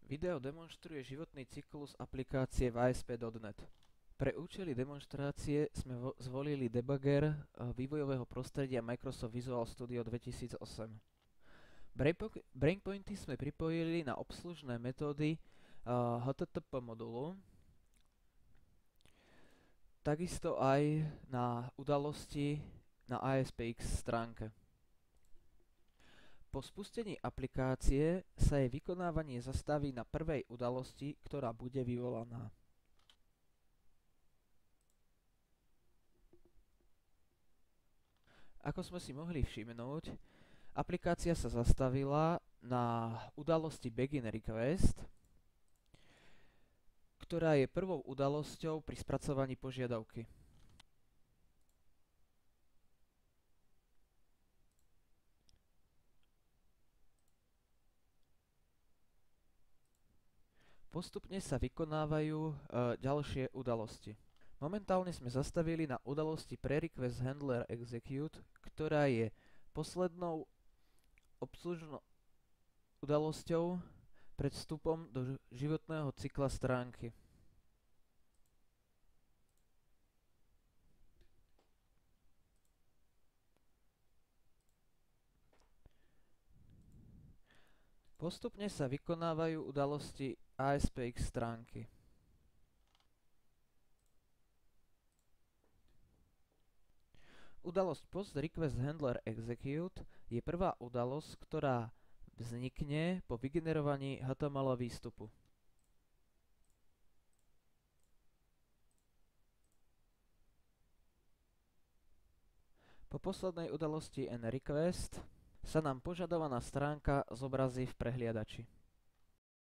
Video demonstruje životný cyklus aplikácie v ASP.NET. Pre účely demonštrácie sme zvolili debugger vývojového prostredia Microsoft Visual Studio 2008. Breakpointy sme pripojili na obslužné metódy HTTP modulu, takisto aj na udalosti na ASPX stránke. Po spustení aplikácie sa jej vykonávanie zastaví na prvej udalosti, ktorá bude vyvolaná. Ako sme si mohli všimnúť, aplikácia sa zastavila na udalosti Begin Request, ktorá je prvou udalosťou pri spracovaní požiadavky. Postupne sa vykonávajú ďalšie udalosti. Momentálne sme zastavili na udalosti preRequestHandlerExecute, ktorá je poslednou obslužnou udalosťou pred vstupom do životného cykla stránky. Postupne sa vykonávajú udalosti ASPX stránky. Udalosť PostRequestHandlerExecute je prvá udalosť, ktorá vznikne po vygenerovaní HTML výstupu. Po poslednej udalosti nRequest sa nám požadovaná stránka zobrazí v prehliadači.